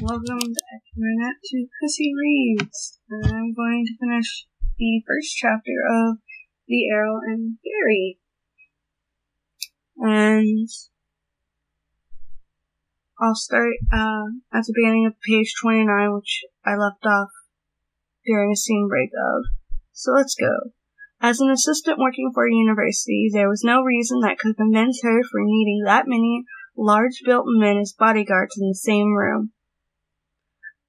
Welcome back to Krissie Reads, and I'm going to finish the first chapter of the Earl and Gary. And I'll start at the beginning of page 29, which I left off during a scene break of. So let's go. As an assistant working for a university, there was no reason that could convince her for needing that many large-built men as bodyguards in the same room.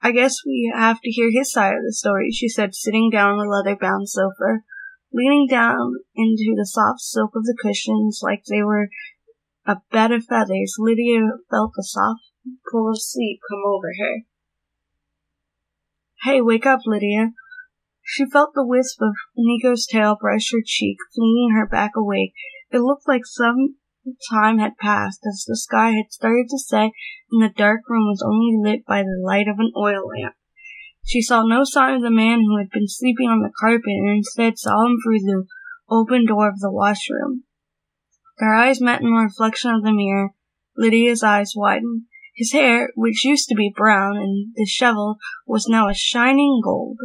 I guess we have to hear his side of the story, she said, sitting down on the leather-bound sofa. Leaning down into the soft silk of the cushions like they were a bed of feathers, Lydia felt a soft pull of sleep come over her. Hey, wake up, Lydia. She felt the wisp of Nico's tail brush her cheek, flinging her back awake. It looked like some time had passed, as the sky had started to set and the dark room was only lit by the light of an oil lamp. She saw no sign of the man who had been sleeping on the carpet, and instead saw him through the open door of the washroom. Their eyes met in the reflection of the mirror. Lydia's eyes widened. His hair, which used to be brown and disheveled, was now a shining gold.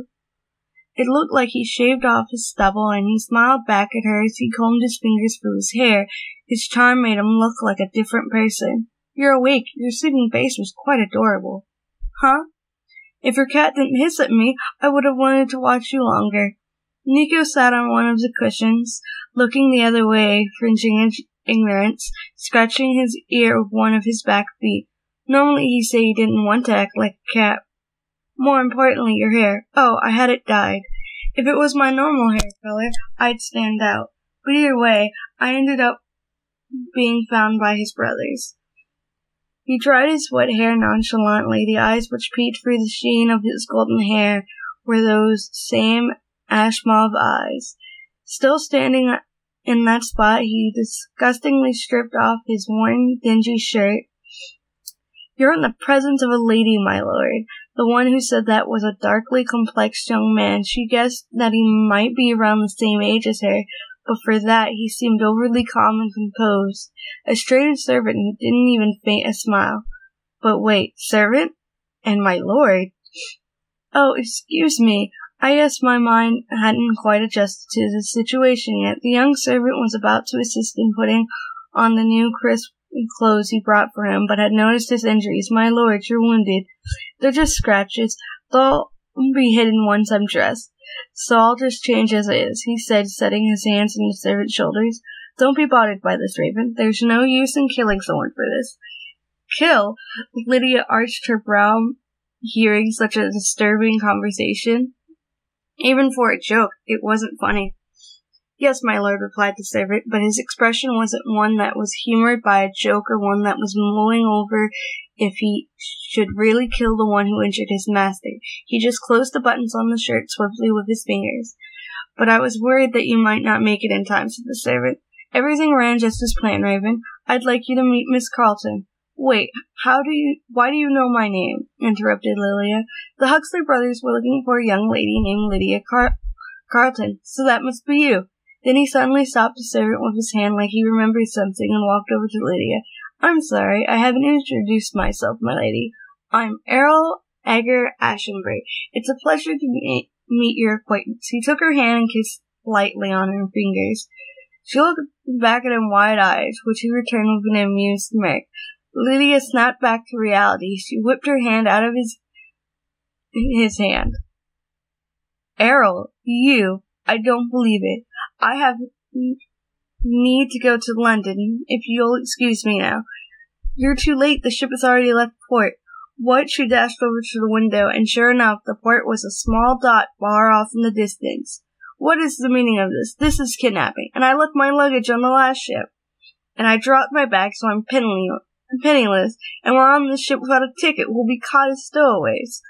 It looked like he shaved off his stubble, and he smiled back at her as he combed his fingers through his hair. His charm made him look like a different person. You're awake. Your sleeping face was quite adorable. Huh? If your cat didn't hiss at me, I would have wanted to watch you longer. Nico sat on one of the cushions, looking the other way, cringing ignorance, scratching his ear with one of his back feet. Normally he'd say he didn't want to act like a cat. More importantly, your hair. Oh, I had it dyed. If it was my normal hair color, I'd stand out. But either way, I ended up being found by his brothers. He dried his wet hair nonchalantly. The eyes which peeped through the sheen of his golden hair were those same ash-mauve eyes. Still standing in that spot, he disgustingly stripped off his worn, dingy shirt. You're in the presence of a lady, my lord. The one who said that was a darkly complexed young man. She guessed that he might be around the same age as her, but for that he seemed overly calm and composed. A strange servant who didn't even feign a smile. But wait, servant? And my lord? Oh, excuse me. I guess my mind hadn't quite adjusted to the situation yet. The young servant was about to assist in putting on the new crisp clothes he brought for him, but had noticed his injuries. My lord, you're wounded. They're just scratches. They'll be hidden once I'm dressed. So I'll just change as is, he said, setting his hands on the servant's shoulders. Don't be bothered by this, Raven. There's no use in killing someone for this. Kill? Lydia arched her brow, hearing such a disturbing conversation. Even for a joke, it wasn't funny. Yes, my lord, replied the servant, but his expression wasn't one that was humored by a joke or one that was mulling over if he should really kill the one who injured his master. He just closed the buttons on the shirt swiftly with his fingers. But I was worried that you might not make it in time, said the servant. Everything ran just as planned, Raven. I'd like you to meet Miss Carlton. Wait, why do you know my name? Interrupted Lilia. The Huxley brothers were looking for a young lady named Lydia Carlton, so that must be you. Then he suddenly stopped the servant with his hand like he remembered something and walked over to Lydia. I'm sorry, I haven't introduced myself, my lady. I'm Earl Edgar Ashenbury. It's a pleasure to meet your acquaintance. He took her hand and kissed lightly on her fingers. She looked back at him wide-eyed, which he returned with an amused smirk. Lydia snapped back to reality. She whipped her hand out of his hand. Earl, you, I don't believe it. I have need to go to London, if you'll excuse me now. You're too late, the ship has already left port. What? She dashed over to the window, and sure enough, the port was a small dot far off in the distance. What is the meaning of this? This is kidnapping, and I left my luggage on the last ship. And I dropped my bag, so I'm penniless, and we're on this ship without a ticket. We'll be caught as stowaways.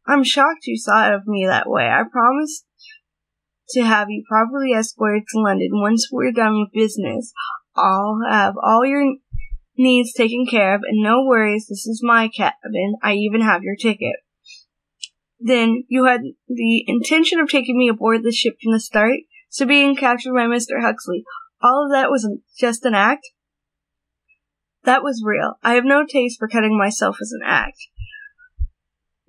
I'm shocked you saw it of me that way. I promised to have you properly escorted to London. Once we're done with business, I'll have all your needs taken care of, and no worries, this is my cabin. I even have your ticket. Then, you had the intention of taking me aboard the ship from the start, so being captured by Mr. Huxley, all of that was just an act? That was real. I have no taste for cutting myself as an act.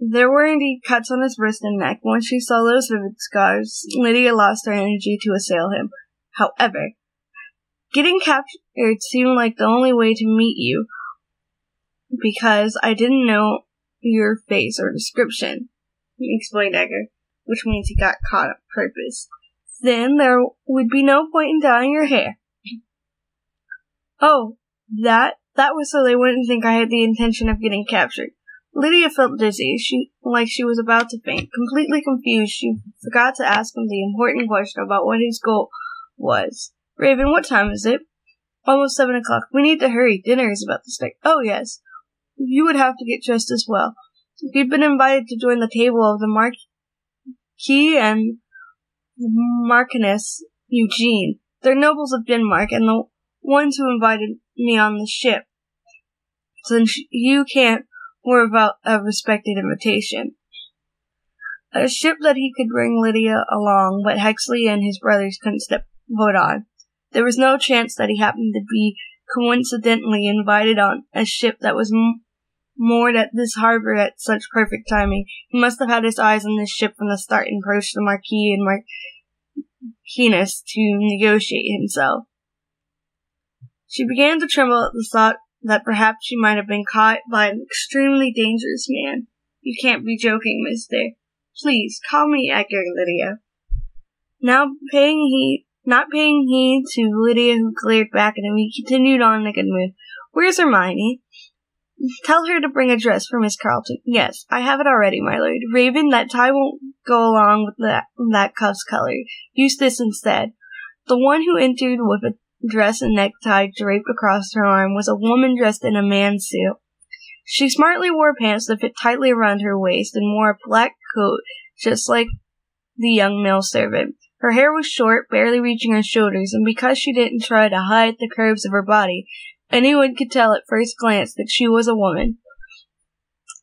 There were indeed cuts on his wrist and neck. Once she saw those vivid scars, Lydia lost her energy to assail him. However, getting captured seemed like the only way to meet you, because I didn't know your face or description, explained Edgar, which means he got caught on purpose. Then there would be no point in dyeing your hair. Oh, that was so they wouldn't think I had the intention of getting captured. Lydia felt dizzy, like she was about to faint. Completely confused, she forgot to ask him the important question about what his goal was. Raven, what time is it? Almost 7 o'clock. We need to hurry. Dinner is about to start. Oh, yes. You would have to get dressed as well. You'd been invited to join the table of the Marquis and Marchioness Eugene. They're nobles of Denmark and the ones who invited me on the ship. Since you can't worry about a respected invitation. A ship that he could bring Lydia along, but Hexley and his brothers couldn't step foot on. There was no chance that he happened to be coincidentally invited on a ship that was moored at this harbor at such perfect timing. He must have had his eyes on this ship from the start and approached the Marquis and Marchioness to negotiate himself. She began to tremble at the thought that perhaps she might have been caught by an extremely dangerous man. You can't be joking, mister. Please, call me Edgar, Lydia. Not paying heed to Lydia, who glared back at him, he continued on in a good mood. Where's Hermione? Tell her to bring a dress for Miss Carlton. Yes, I have it already, my lord. Raven, that tie won't go along with that cuff's color. Use this instead. The one who entered with a dress and necktie draped across her arm was a woman dressed in a man's suit. She smartly wore pants that fit tightly around her waist and wore a black coat just like the young male servant. Her hair was short, barely reaching her shoulders, and because she didn't try to hide the curves of her body, anyone could tell at first glance that she was a woman.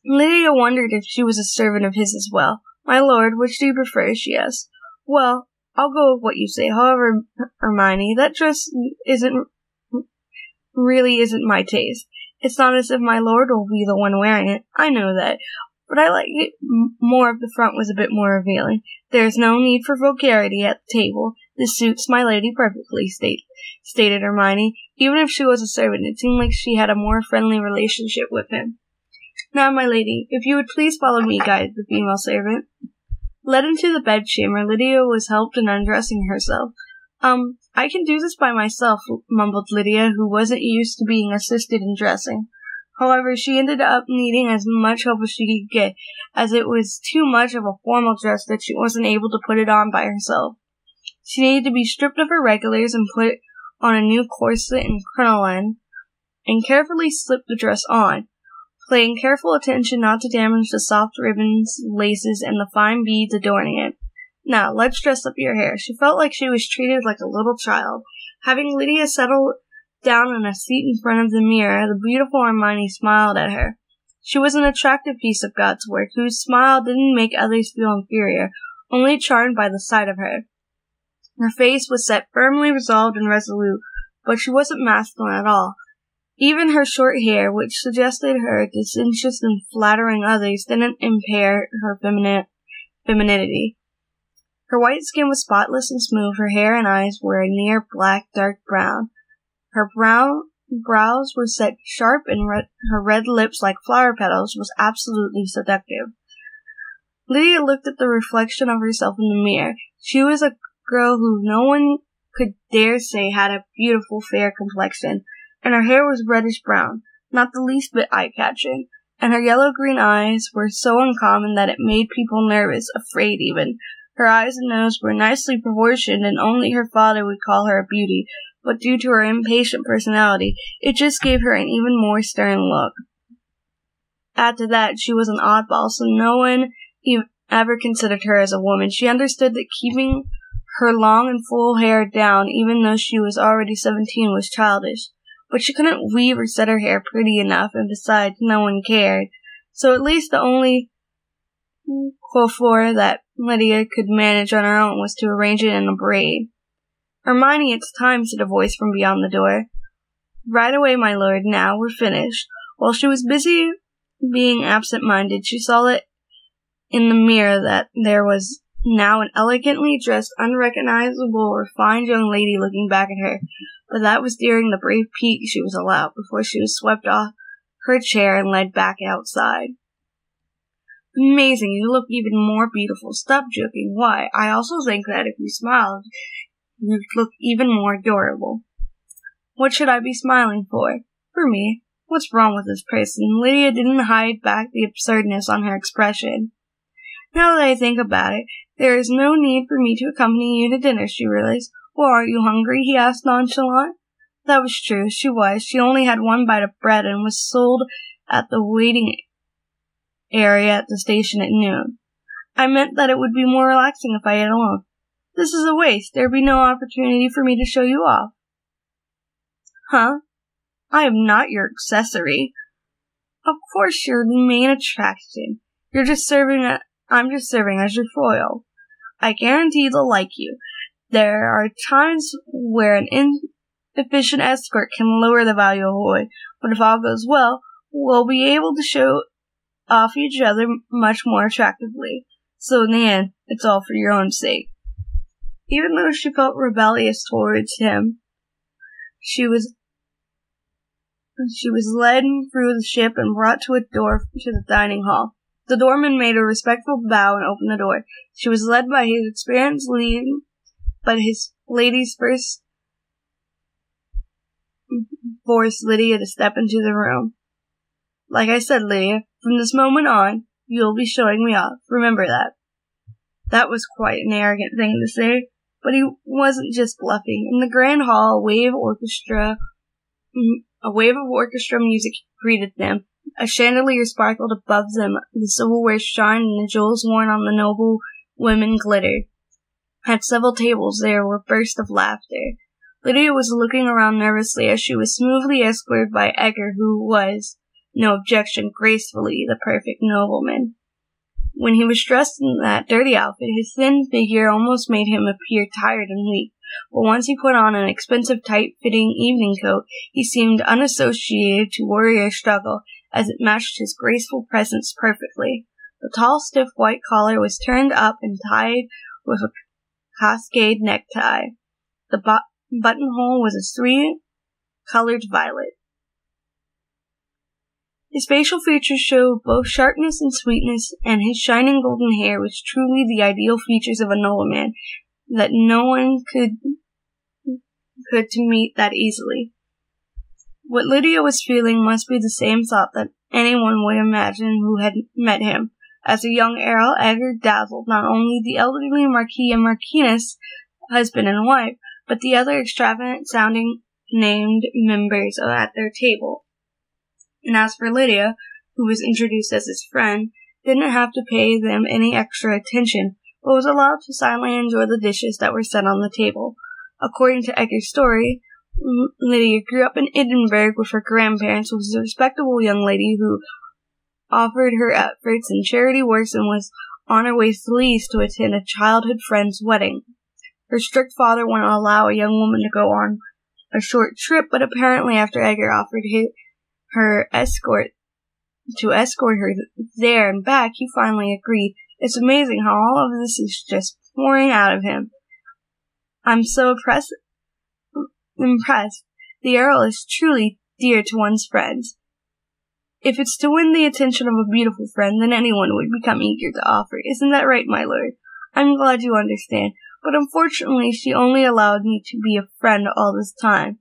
Lydia wondered if she was a servant of his as well. My lord, which do you prefer? She asked. Well, I'll go with what you say. However, Hermione, that dress isn't my taste. It's not as if my lord will be the one wearing it. I know that. But I like it more if the front was a bit more revealing. There's no need for vulgarity at the table. This suits my lady perfectly, stated Hermione. Even if she was a servant, it seemed like she had a more friendly relationship with him. Now, my lady, if you would please follow me, guided the female servant. Led into the bedchamber, Lydia was helped in undressing herself. I can do this by myself, mumbled Lydia, who wasn't used to being assisted in dressing. However, she ended up needing as much help as she could get, as it was too much of a formal dress that she wasn't able to put it on by herself. She needed to be stripped of her regulars and put on a new corset and crinoline, and carefully slip the dress on, paying careful attention not to damage the soft ribbons, laces, and the fine beads adorning it. Now, let's dress up your hair. She felt like she was treated like a little child. Having Lydia settle down in a seat in front of the mirror, the beautiful Hermione smiled at her. She was an attractive piece of God's work, whose smile didn't make others feel inferior, only charmed by the sight of her. Her face was set, firmly resolved and resolute, but she wasn't masculine at all. Even her short hair, which suggested her disinterest in flattering others, didn't impair her femininity. Her white skin was spotless and smooth. Her hair and eyes were a near black, dark brown. Her brows were set sharp, and her red lips, like flower petals, was absolutely seductive. Lydia looked at the reflection of herself in the mirror. She was a girl who no one could dare say had a beautiful, fair complexion, and her hair was reddish-brown, not the least bit eye-catching, and her yellow-green eyes were so uncommon that it made people nervous, afraid even. Her eyes and nose were nicely proportioned, and only her father would call her a beauty, but due to her impatient personality, it just gave her an even more stern look. Add to that, she was an oddball, so no one ever considered her as a woman. She understood that keeping her long and full hair down, even though she was already 17, was childish. But she couldn't weave or set her hair pretty enough, and besides, no one cared. So at least the only coiffure that Lydia could manage on her own was to arrange it in a braid. Hermione, it's time, said a voice from beyond the door. Right away, my lord. Now we're finished. While she was busy being absent-minded, she saw that in the mirror that there was now an elegantly dressed, unrecognizable, refined young lady looking back at her. But that was during the brief peek she was allowed before she was swept off her chair and led back outside. Amazing, you look even more beautiful. Stop joking. Why? I also think that if you smiled, you'd look even more adorable. What should I be smiling for? For me. What's wrong with this person? Lydia didn't hide back the absurdness on her expression. Now that I think about it, there is no need for me to accompany you to dinner, she realized. Well, are you hungry? He asked nonchalant. That was true. She was. She only had one bite of bread and was sold at the waiting area at the station at noon. I meant that it would be more relaxing if I ate alone. This is a waste. There'd be no opportunity for me to show you off. Huh? I am not your accessory. Of course you're the main attraction. I'm just serving as your foil. I guarantee they'll like you. There are times where an inefficient escort can lower the value of a boy, but if all goes well, we'll be able to show off each other much more attractively. So in the end, it's all for your own sake. Even though she felt rebellious towards him, she was led through the ship and brought to a door to the dining hall. The doorman made a respectful bow and opened the door. She was led by his experienced lead, but his ladies first forced Lydia to step into the room. Like I said, Lydia, from this moment on, you'll be showing me off. Remember that. That was quite an arrogant thing to say, but he wasn't just bluffing. In the grand hall, a wave of orchestra music greeted them. A chandelier sparkled above them, the silverware shined, and the jewels worn on the noble women glittered. At several tables there were bursts of laughter. Lydia was looking around nervously as she was smoothly escorted by Edgar, who was, no objection, gracefully the perfect nobleman. When he was dressed in that dirty outfit, his thin figure almost made him appear tired and weak, but once he put on an expensive tight-fitting evening coat, he seemed unassociated to warrior struggle, as it matched his graceful presence perfectly. The tall, stiff white collar was turned up and tied with a cascade necktie. The buttonhole was a three-colored violet. His facial features showed both sharpness and sweetness, and his shining golden hair was truly the ideal features of a nobleman that no one could to meet that easily. What Lydia was feeling must be the same thought that anyone would imagine who had met him. As a young Earl, Edgar dazzled not only the elderly Marquis and Marquise, husband and wife, but the other extravagant-sounding named members at their table. And as for Lydia, who was introduced as his friend, didn't have to pay them any extra attention, but was allowed to silently enjoy the dishes that were set on the table. According to Edgar's story, Lydia grew up in Edinburgh with her grandparents, was a respectable young lady who offered her efforts in charity works and was on her way to Leeds to attend a childhood friend's wedding. Her strict father wouldn't allow a young woman to go on a short trip, but apparently after Edgar offered her escort her there and back, he finally agreed. It's amazing how all of this is just pouring out of him. I'm so impressed. The Earl is truly dear to one's friends. If it's to win the attention of a beautiful friend, then anyone would become eager to offer. Isn't that right, my lord? I'm glad you understand, but unfortunately she only allowed me to be a friend all this time.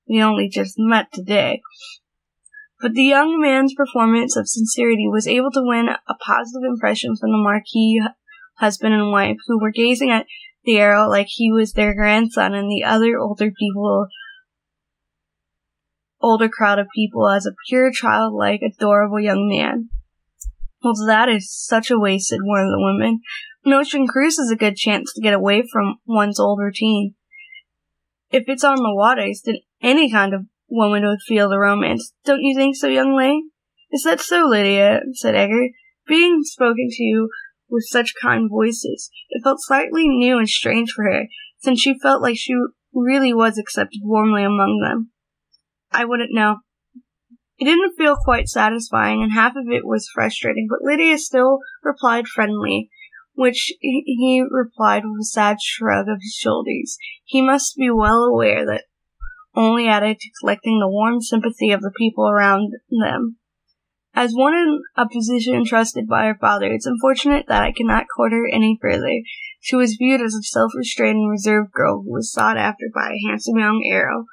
We only just met today. But the young man's performance of sincerity was able to win a positive impression from the Marquis husband and wife, who were gazing at the Earl like he was their grandson and the other older crowd of people as a pure, childlike, adorable young man. Well, that is such a waste, said one of the women. An ocean cruise is a good chance to get away from one's old routine. If it's on the waters, then any kind of woman would feel the romance. Don't you think so, young lady? Is that so, Lydia? Said Edgar. Being spoken to with such kind voices, it felt slightly new and strange for her, since she felt like she really was accepted warmly among them. I wouldn't know. It didn't feel quite satisfying, and half of it was frustrating, but Lydia still replied friendly, which he replied with a sad shrug of his shoulders. He must be well aware that only added to collecting the warm sympathy of the people around them. As one in a position entrusted by her father, it's unfortunate that I cannot court her any further. She was viewed as a self-restrained and reserved girl who was sought after by a handsome young Earl.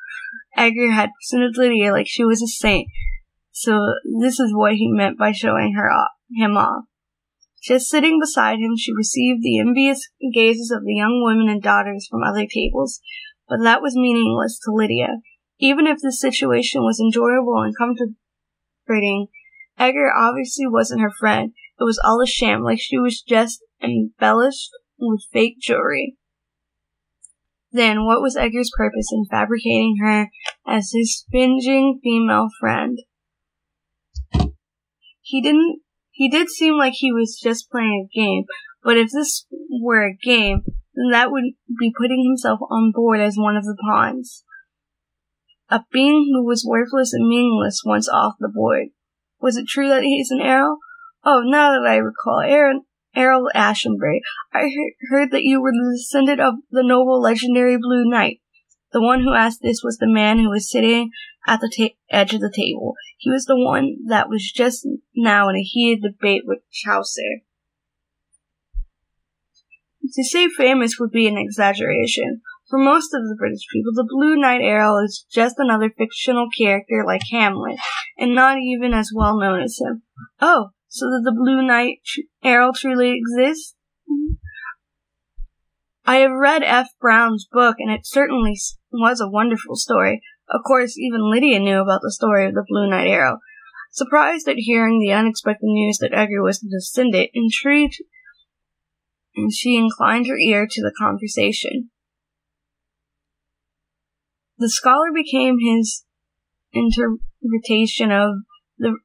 Edgar had presented Lydia like she was a saint, so this is what he meant by showing him off. Just sitting beside him, she received the envious gazes of the young women and daughters from other tables, but that was meaningless to Lydia. Even if the situation was enjoyable and comforting, Edgar obviously wasn't her friend. It was all a sham, like she was just embellished with fake jewelry. Then, what was Edgar's purpose in fabricating her as his spinging female friend? He did seem like he was just playing a game, but if this were a game, then that would be putting himself on board as one of the pawns. A being who was worthless and meaningless once off the board. Was it true that he's an Earl? Oh, now that I recall, Earl Ashenbury, I heard that you were the descendant of the noble legendary Blue Knight. The one who asked this was the man who was sitting at the edge of the table. He was the one that was just now in a heated debate with Chaucer. To say famous would be an exaggeration. For most of the British people, the Blue Knight Earl is just another fictional character like Hamlet, and not even as well known as him. Oh, so that the Blue Knight Earl truly exists? I have read F. Brown's book, and it certainly was a wonderful story. Of course, even Lydia knew about the story of the Blue Knight Earl. Surprised at hearing the unexpected news that Edgar was the descendant, intrigued, and she inclined her ear to the conversation. The scholar began his interpretation of the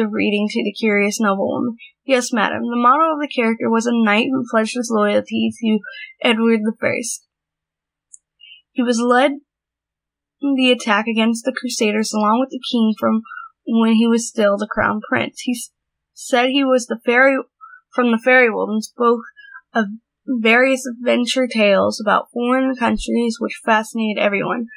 reading to the curious noblewoman. Yes, madam, the model of the character was a knight who pledged his loyalty to Edward I. He was led the attack against the Crusaders along with the king from when he was still the crown prince. He said he was from the fairy world and spoke of various adventure tales about foreign countries which fascinated everyone.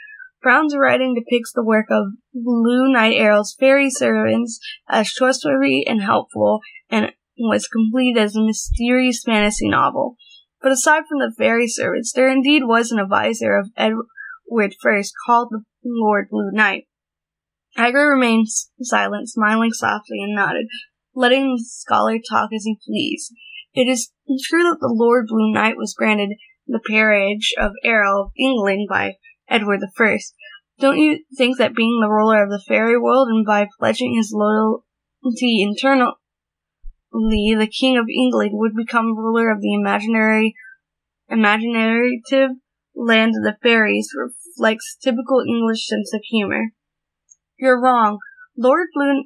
Brown's writing depicts the work of Blue Knight Earl's fairy servants as trustworthy and helpful, and was complete as a mysterious fantasy novel. But aside from the fairy servants, there indeed was an advisor of Edward I called the Lord Blue Knight. Edgar remained silent, smiling softly, and nodded, letting the scholar talk as he pleased. It is true that the Lord Blue Knight was granted the peerage of Earl of England by Edward I. Don't you think that being the ruler of the fairy world and by pledging his loyalty internally, the King of England would become ruler of the imaginative land of the fairies, reflects typical English sense of humor? You're wrong. Lord Blue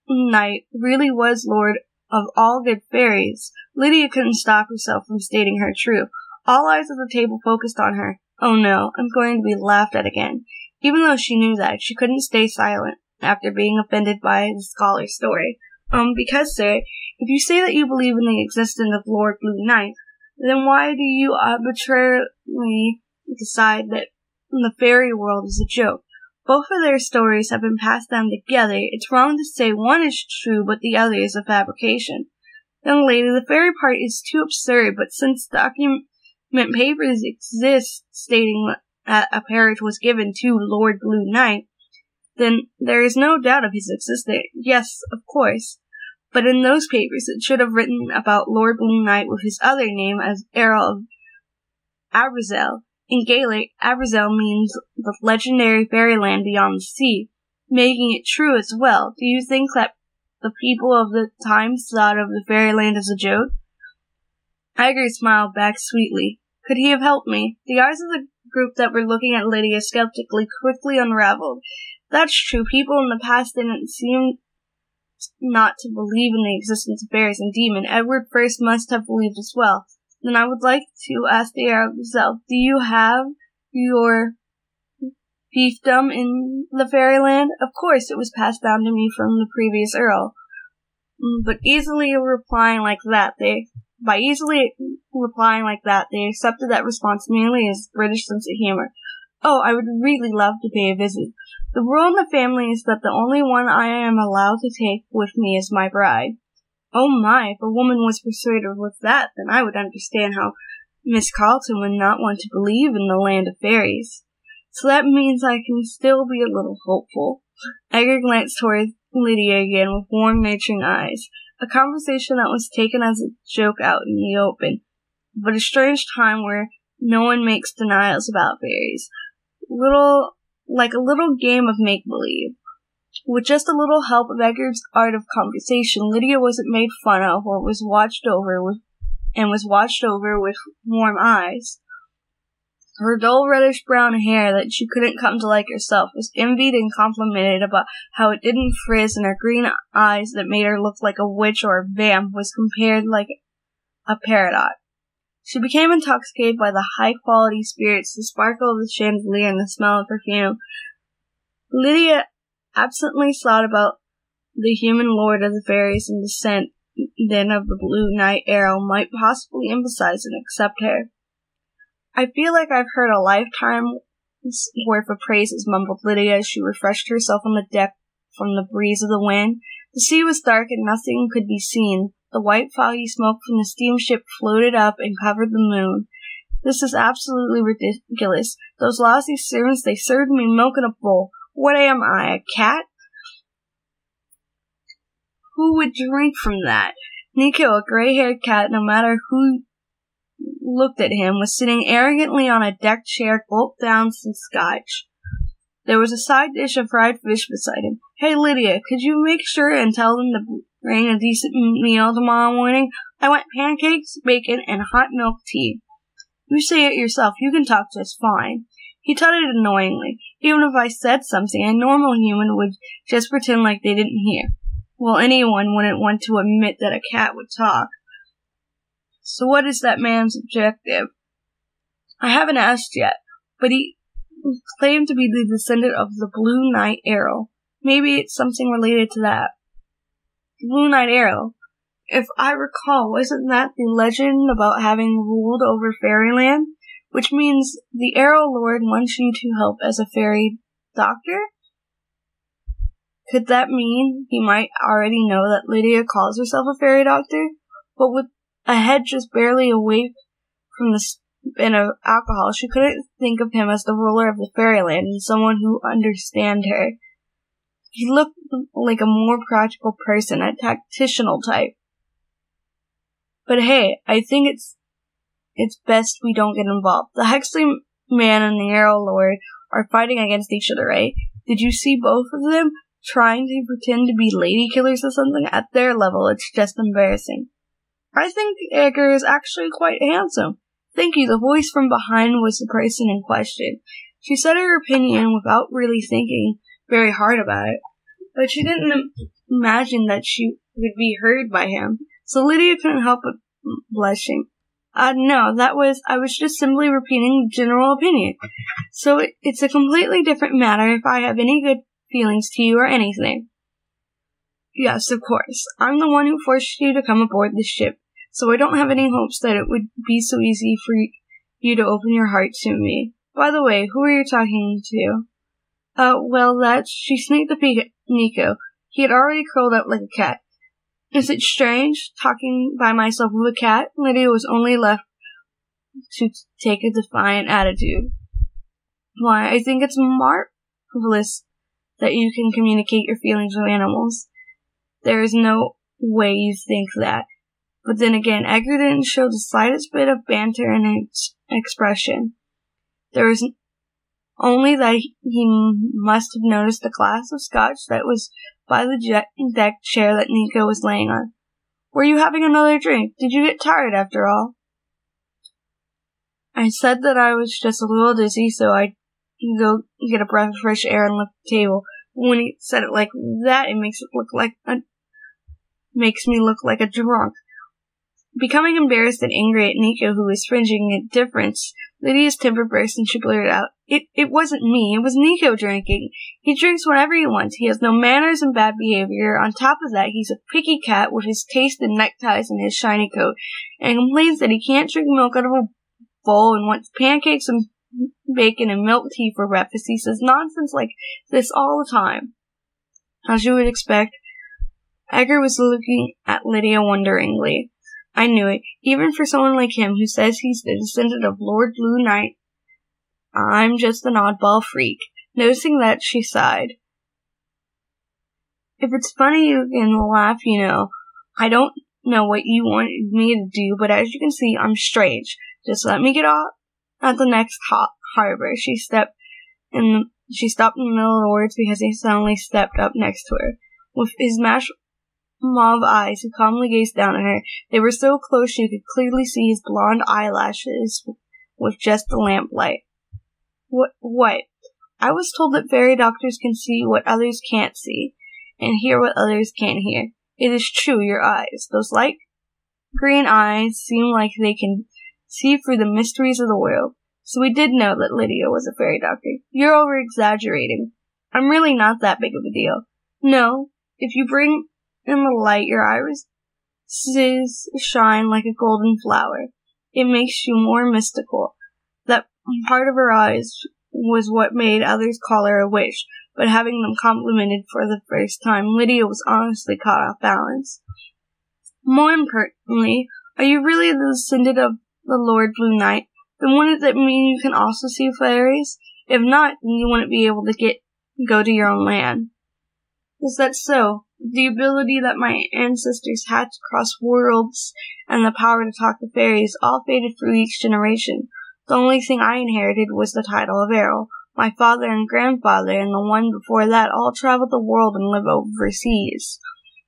Knight really was lord of all good fairies. Lydia couldn't stop herself from stating her truth. All eyes at the table focused on her. Oh no, I'm going to be laughed at again. Even though she knew that, she couldn't stay silent after being offended by the scholar's story. Because, sir, if you say that you believe in the existence of Lord Blue Knight, then why do you arbitrarily decide that the fairy world is a joke? Both of their stories have been passed down together. It's wrong to say one is true, but the other is a fabrication. Young lady, the fairy part is too absurd, but since document papers exist stating that a peerage was given to Lord Blue Knight, then there is no doubt of his existence. Yes, of course. But in those papers it should have written about Lord Blue Knight with his other name as Earl of Abrazel. In Gaelic, Abrazel means the legendary fairyland beyond the sea, making it true as well. Do you think that the people of the times thought of the fairyland as a joke? Edgar smiled back sweetly. Could he have helped me? The eyes of the group that were looking at Lydia skeptically quickly unraveled. That's true. People in the past didn't seem not to believe in the existence of fairies and demons. Edward first must have believed as well. Then I would like to ask the Earl himself, do you have your fiefdom in the fairyland? Of course, it was passed down to me from the previous Earl. But easily replying like that, they accepted that response merely as British sense of humor. Oh, I would really love to pay a visit. The rule in the family is that the only one I am allowed to take with me is my bride. Oh my, if a woman was persuaded with that, then I would understand how Miss Carlton would not want to believe in the land of fairies. So that means I can still be a little hopeful. Edgar glanced toward Lydia again with warm, nurturing eyes. A conversation that was taken as a joke out in the open, but a strange time where no one makes denials about fairies. Like a little game of make-believe. With just a little help of Edgar's art of conversation, Lydia wasn't made fun of or was watched over with warm eyes. Her dull reddish-brown hair that she couldn't come to like herself was envied and complimented about how it didn't frizz, and her green eyes that made her look like a witch or a vamp was compared like a paradox. She became intoxicated by the high-quality spirits, the sparkle of the chandelier, and the smell of perfume. Lydia absently thought about the human lord of the fairies and the scent then of the blue night Earl might possibly emphasize and accept her. I feel like I've heard a lifetime's worth of praises, mumbled Lydia as she refreshed herself on the deck from the breeze of the wind. The sea was dark and nothing could be seen. The white foggy smoke from the steamship floated up and covered the moon. This is absolutely ridiculous. Those lousy servants, they served me milk in a bowl. What am I, a cat? Who would drink from that? Nico, a gray-haired cat, no matter who looked at him, was sitting arrogantly on a deck chair, gulped down some scotch. There was a side dish of fried fish beside him. Hey, Lydia, could you make sure and tell them to bring a decent meal tomorrow morning? I want pancakes, bacon, and hot milk tea. You say it yourself. You can talk just fine. He tutted annoyingly. Even if I said something, a normal human would just pretend like they didn't hear. Well, anyone wouldn't want to admit that a cat would talk. So what is that man's objective? I haven't asked yet, but he claimed to be the descendant of the Blue Knight Earl. Maybe it's something related to that. The Blue Knight Earl. If I recall, wasn't that the legend about having ruled over fairyland? Which means the Earl Lord wants you to help as a fairy doctor? Could that mean he might already know that Lydia calls herself a fairy doctor? But with a head just barely awake from the spin of alcohol, she couldn't think of him as the ruler of the fairyland and someone who understood her. He looked like a more practical person, a tactitional type. But hey, I think it's best we don't get involved. The Hexley man and the Earl Lord are fighting against each other, right? Did you see both of them trying to pretend to be lady killers or something? At their level, it's just embarrassing. I think Edgar is actually quite handsome. Thank you, the voice from behind was the person in question. She said her opinion without really thinking very hard about it, but she didn't imagine that she would be heard by him, so Lydia couldn't help but blushing. No, I was just simply repeating general opinion. So it's a completely different matter if I have any good feelings to you or anything. Yes, of course. I'm the one who forced you to come aboard the ship, so I don't have any hopes that it would be so easy for you to open your heart to me. By the way, who are you talking to? She sneaked a peek at Nico. He had already curled up like a cat. Is it strange, talking by myself with a cat? Lydia was only left to take a defiant attitude. Why, I think it's marvelous that you can communicate your feelings with animals. There is no way you think that. But then again, Edgar didn't show the slightest bit of banter in his expression. There was only that he must have noticed the glass of scotch that was by the deck chair that Nico was laying on. Were you having another drink? Did you get tired after all? I said that I was just a little dizzy, so I'd go get a breath of fresh air and lift the table. When he said it like that, it makes me look like a drunk. Becoming embarrassed and angry at Nico, who was fringing at difference, Lydia's temper burst and she blurted out, It wasn't me. It was Nico drinking. He drinks whenever he wants. He has no manners and bad behavior. On top of that, he's a picky cat with his taste in neckties and his shiny coat, and complains that he can't drink milk out of a bowl and wants pancakes and bacon and milk tea for breakfast. He says nonsense like this all the time. As you would expect, Edgar was looking at Lydia wonderingly. I knew it. Even for someone like him who says he's the descendant of Lord Blue Knight, I'm just an oddball freak. Noticing that, she sighed. If it's funny, you can laugh, you know. I don't know what you wanted me to do, but as you can see, I'm strange. Just let me get off at the next harbor. She stopped in the middle of the words because he suddenly stepped up next to her. With his mauve eyes, he calmly gazed down at her. They were so close she could clearly see his blonde eyelashes with just the lamplight. What? I was told that fairy doctors can see what others can't see, and hear what others can't hear. It is true, your eyes. Those light green eyes seem like they can see through the mysteries of the world. So we did know that Lydia was a fairy doctor. You're over-exaggerating. I'm really not that big of a deal. No, if you bring in the light, your irises shine like a golden flower. It makes you more mystical. That part of her eyes was what made others call her a witch, but having them complimented for the first time, Lydia was honestly caught off balance. More importantly, are you really the descendant of the Lord Blue Knight? Then wouldn't that mean you can also see fairies? If not, then you wouldn't be able to go to your own land. Is that so? The ability that my ancestors had to cross worlds and the power to talk to fairies all faded through each generation. The only thing I inherited was the title of Earl. My father and grandfather and the one before that all traveled the world and lived overseas.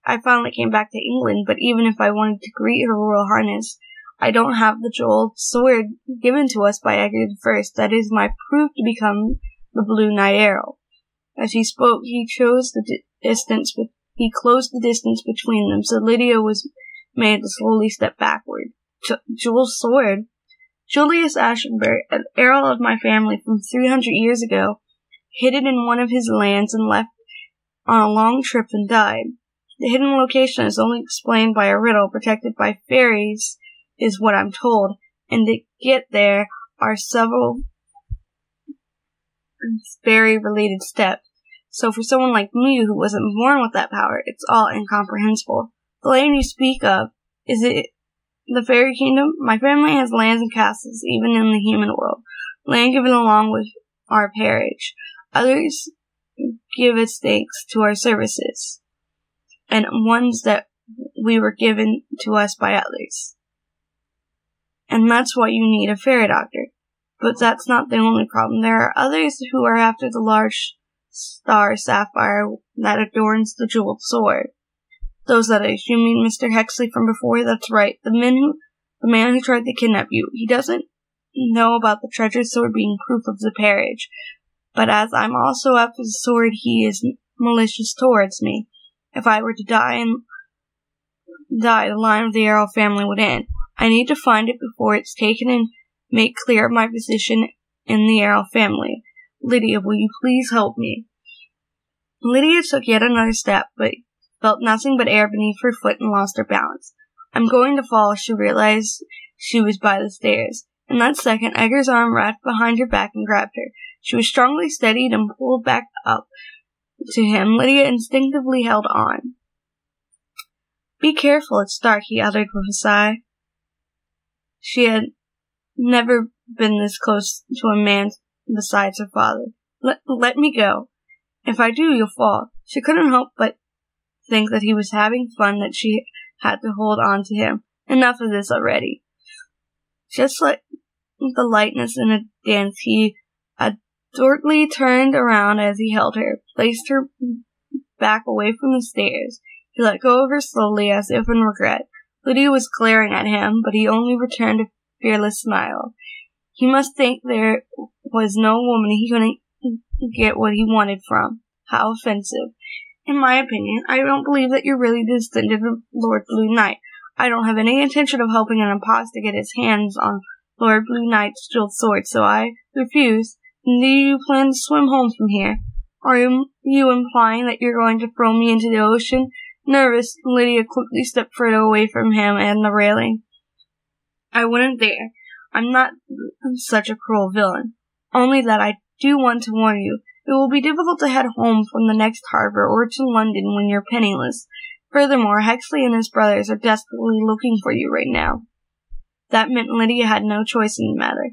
I finally came back to England, but even if I wanted to greet her Royal Highness, I don't have the jeweled sword given to us by Edgar I. That is my proof to become the Blue Knight Earl. As he spoke, he closed the distance between them, so Lydia was made to slowly step backward. Jeweled sword? Julius Ashenberg, an Earl of my family from 300 years ago, hid it in one of his lands and left on a long trip and died. The hidden location is only explained by a riddle protected by fairies, is what I'm told, and to get there are several fairy-related steps. So for someone like me who wasn't born with that power, it's all incomprehensible. The land you speak of, is it the fairy kingdom? My family has lands and castles, even in the human world. Land given along with our peerage. Others give estates to our services, and ones that we were given to us by others. And that's why you need a fairy doctor. But that's not the only problem. There are others who are after the large star sapphire that adorns the jeweled sword. Those others. You mean Mr. Hexley from before? That's right. The man who tried to kidnap you. He doesn't know about the treasure sword being proof of the peerage. But as I'm also after the sword, he is malicious towards me. If I were to die, the line of the Earl family would end. I need to find it before it's taken and make clear my position in the Earl family. Lydia, will you please help me? Lydia took yet another step, but felt nothing but air beneath her foot and lost her balance. I'm going to fall, she realized she was by the stairs. In that second, Edgar's arm wrapped behind her back and grabbed her. She was strongly steadied and pulled back up to him. Lydia instinctively held on. Be careful, it's dark, he uttered with a sigh. She had never been this close to a man besides her father. Let me go. If I do, you'll fall. She couldn't help but think that he was having fun, that she had to hold on to him. Enough of this already. Just like the lightness in a dance, he adroitly turned around as he held her, placed her back away from the stairs. He let go of her slowly, as if in regret. Lydia was glaring at him, but he only returned a fearless smile. He must think there was no woman he couldn't get what he wanted from. How offensive. In my opinion, I don't believe that you're really the descendant of Lord Blue Knight. I don't have any intention of helping an imposter get his hands on Lord Blue Knight's jeweled sword, so I refuse. And do you plan to swim home from here? Are you implying that you're going to throw me into the ocean? Nervous, Lydia quickly stepped further away from him and the railing. I wouldn't dare. I'm not such a cruel villain. Only that I do want to warn you. It will be difficult to head home from the next harbor or to London when you're penniless. Furthermore, Hexley and his brothers are desperately looking for you right now. That meant Lydia had no choice in the matter.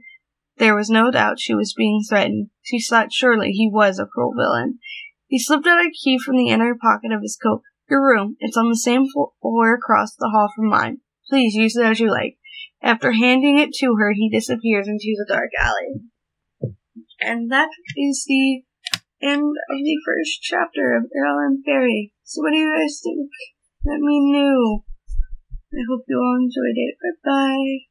There was no doubt she was being threatened. She thought surely he was a cruel villain. He slipped out a key from the inner pocket of his coat. Your room. It's on the same floor across the hall from mine. Please use it as you like. After handing it to her, he disappears into the dark alley. And that is the end of the first chapter of Earl and Fairy. So what do you guys think? Let me know. I hope you all enjoyed it. Bye-bye.